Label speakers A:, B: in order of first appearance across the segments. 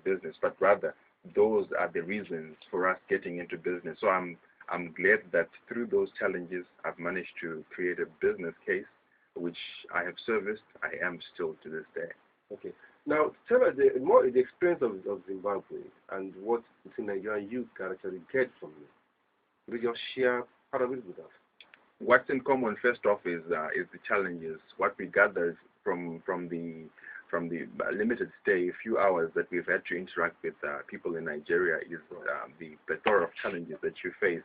A: business, but rather those are the reasons for us getting into business. So I'm glad that through those challenges, I've managed to create a business case, which I have serviced. I am still to this day.
B: Okay. Now, tell us the experience of Zimbabwe and what the Nigerian youth can actually get from it. Will you just share part of it with us?
A: What's in common, first off, is the challenges. What we gathered from the limited stay, a few hours that we've had to interact with people in Nigeria, is the plethora of challenges that you face.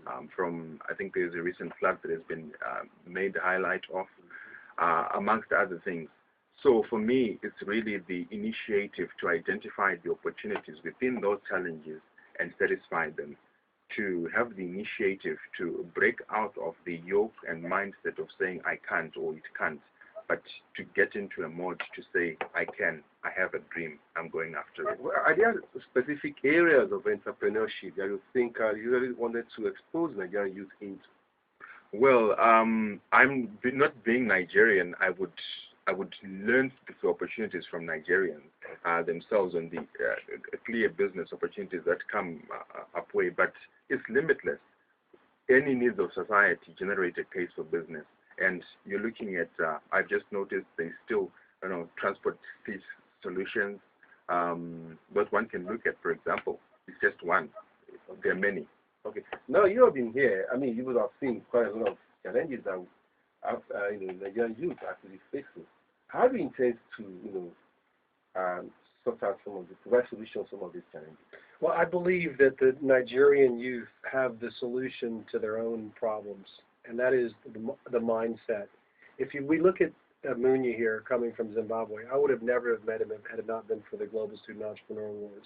A: I think there's a recent flood that has been made the highlight of, amongst other things. So for me, it's really the initiative to identify the opportunities within those challenges and satisfy them, to have the initiative to break out of the yoke and mindset of saying I can't or it can't, but to get into a mode to say I can, I have a dream, I'm going after it.
B: Are there specific areas of entrepreneurship that you think you really wanted to expose Nigerian youth into?
A: Well, I'm not being Nigerian, I would learn the opportunities from Nigerians themselves on the clear business opportunities that come up way, but it's limitless. Any needs of society generate a case for business, and you're looking at. I've just noticed there's still, transport solutions. What one can look at, for example, is just one. There are many.
B: Okay. Now you have been here. I mean, you would have seen quite a lot of challenges that Nigerian youth actually facing. How do you intend to, sort out provide solutions to some of these challenges?
C: Well, I believe that the Nigerian youth have the solution to their own problems, and that is the mindset. We look at Munya here, coming from Zimbabwe, I would have never have met him had it not been for the Global Student Entrepreneur Awards.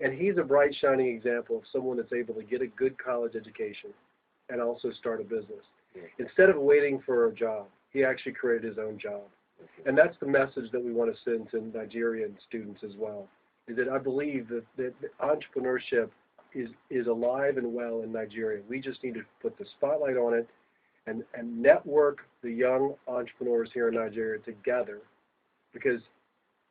C: And he's a bright, shining example of someone that's able to get a good college education and also start a business. Yeah. Instead of waiting for a job, he actually created his own job. And that's the message that we want to send to Nigerian students as well, is that I believe that entrepreneurship is alive and well in Nigeria. We just need to put the spotlight on it and network the young entrepreneurs here in Nigeria together, because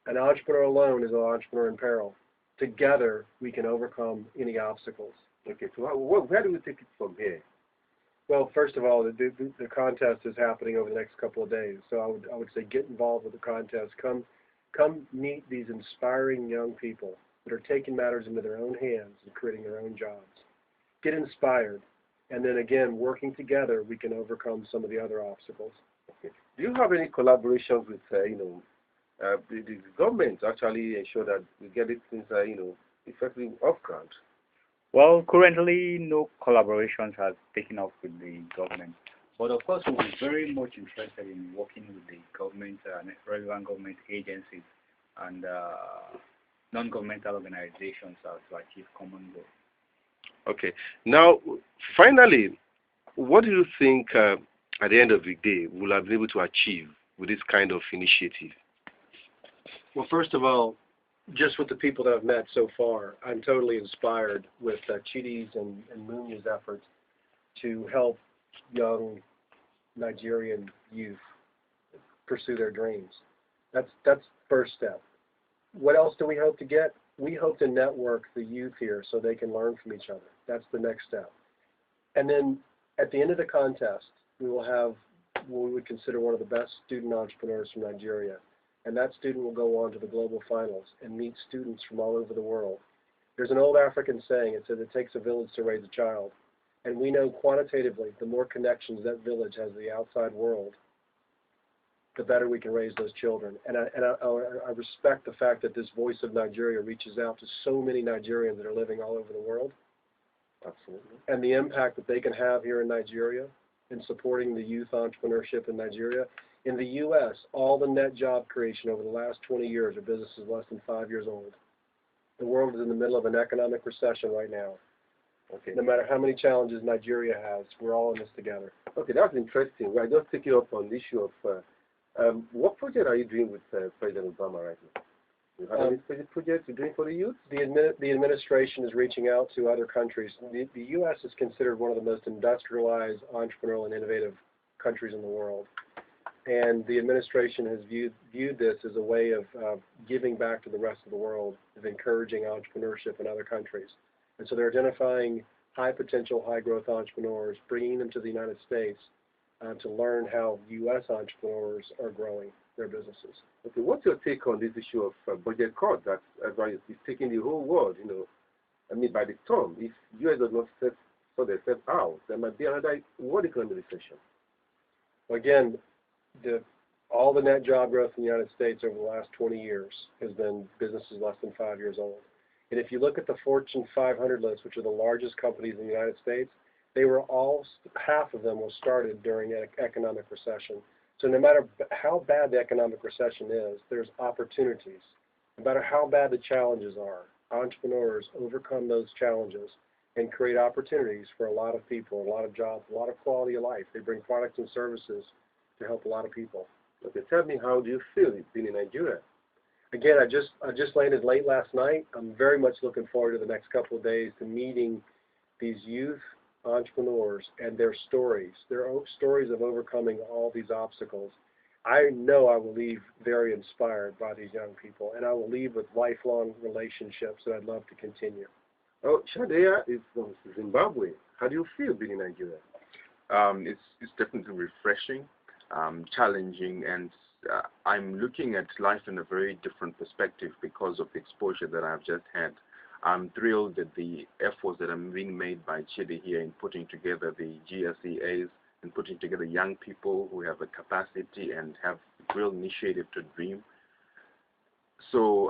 C: an entrepreneur alone is an entrepreneur in peril. Together, we can overcome any obstacles.
B: Okay, so where do we take it from here?
C: Well, first of all, the contest is happening over the next couple of days. So I would say get involved with the contest. Come meet these inspiring young people that are taking matters into their own hands and creating their own jobs. Get inspired, and then again, working together, we can overcome some of the other obstacles.
B: Okay. Do you have any collaborations with the government to actually ensure that we get these things effectively off ground?
D: Well, currently no collaborations have taken off with the government. But of course, we're very much interested in working with the government, relevant government agencies and non-governmental organizations to achieve common goals.
B: Okay. Now, finally, what do you think at the end of the day we'll have been able to achieve with this kind of initiative?
C: Well, first of all, just with the people that I've met so far, I'm totally inspired with Chidi's and Munya's efforts to help young Nigerian youth pursue their dreams. That's first step. What else do we hope to get? We hope to network the youth here so they can learn from each other. That's the next step. And then at the end of the contest, we will have what we would consider one of the best student entrepreneurs from Nigeria. And that student will go on to the global finals and meet students from all over the world. There's an old African saying, it says it takes a village to raise a child. And we know quantitatively, the more connections that village has to the outside world, the better we can raise those children. And I respect the fact that this Voice of Nigeria reaches out to so many Nigerians that are living all over the world.
B: Absolutely.
C: And the impact that they can have here in Nigeria in supporting the youth entrepreneurship in Nigeria. In the U.S., all the net job creation over the last 20 years are businesses less than 5 years old. The world is in the middle of an economic recession right now.
B: Okay.
C: No matter how many challenges Nigeria has, we're all in this together.
B: Okay, that's interesting. Well, I just take you up on the issue of what project are you doing with President Obama right now? Do you have any specific projects you're doing for the youth?
C: The administration is reaching out to other countries. The U.S. is considered one of the most industrialized, entrepreneurial, and innovative countries in the world. and the administration has viewed this as a way of giving back to the rest of the world, of encouraging entrepreneurship in other countries. And so they're identifying high potential, high growth entrepreneurs, bringing them to the United States to learn how U.S. entrepreneurs are growing their businesses.
B: Okay, what's your take on this issue of budget cuts that is taking the whole world, I mean, by the storm? If U.S. does not sort themselves out, there might be another world economic recession.
C: Again, all the net job growth in the United States over the last 20 years has been businesses less than 5 years old. And if you look at the Fortune 500 list, which are the largest companies in the United States, they were all, half of them was started during an economic recession. So no matter how bad the economic recession is, there's opportunities. No matter how bad the challenges are, entrepreneurs overcome those challenges and create opportunities for a lot of people, a lot of jobs, a lot of quality of life. They bring products and services to help a lot of people.
B: Okay, tell me, how do you feel being in Nigeria?
C: Again, I just landed late last night. I'm very much looking forward to the next couple of days to meeting these youth entrepreneurs and their stories of overcoming all these obstacles. I know I will leave very inspired by these young people, and I will leave with lifelong relationships that I'd love to continue.
B: Oh, Shadea is from Zimbabwe. How do you feel being in Nigeria?
A: It's definitely refreshing, challenging, and I'm looking at life in a very different perspective because of the exposure that I've just had. I'm thrilled at the efforts that are being made by Chidi here in putting together the GSEAs and putting together young people who have a capacity and have real initiative to dream. So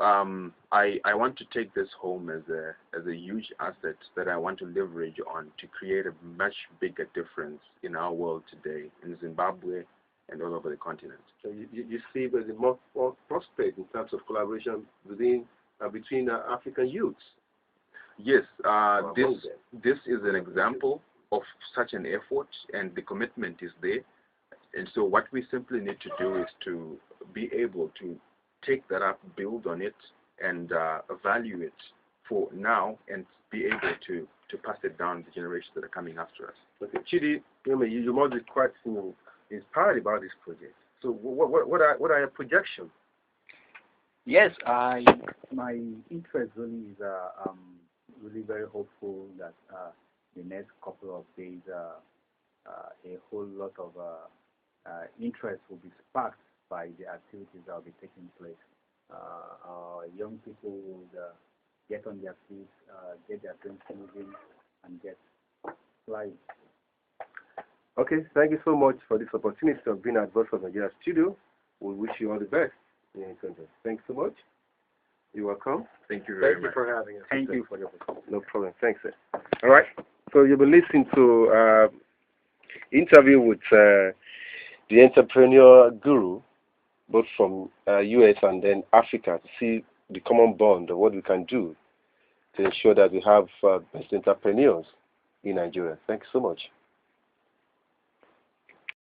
A: I want to take this home as a huge asset that I want to leverage on to create a much bigger difference in our world today, in Zimbabwe and all over the continent.
B: So you see there's more prospect in terms of collaboration between African youths.
A: Yes, this is an example of such an effort, and the commitment is there. And so what we simply need to do is to be able to take that up, build on it, and value it for now, and be able to pass it down to the generations that are coming after us.
B: Okay, Chidi, you must be quite inspired about this project. So what are your projections?
D: Yes, my interest really is really very hopeful that the next couple of days a whole lot of interest will be sparked by the activities that will be taking place. Young people will get on their feet, get their dreams moving, and get flying.
B: Okay, thank you so much for this opportunity of being at Voice of Nigeria Studio. We wish you all the best. Thanks so much. You're welcome.
A: Thank you very much.
C: Thank you for having us.
D: Thank you.
B: No problem. Thanks, sir. All right. So you'll be listening to interview with the entrepreneur guru, both from US and then Africa, to see the common bond of what we can do to ensure that we have best entrepreneurs in Nigeria. Thanks so much.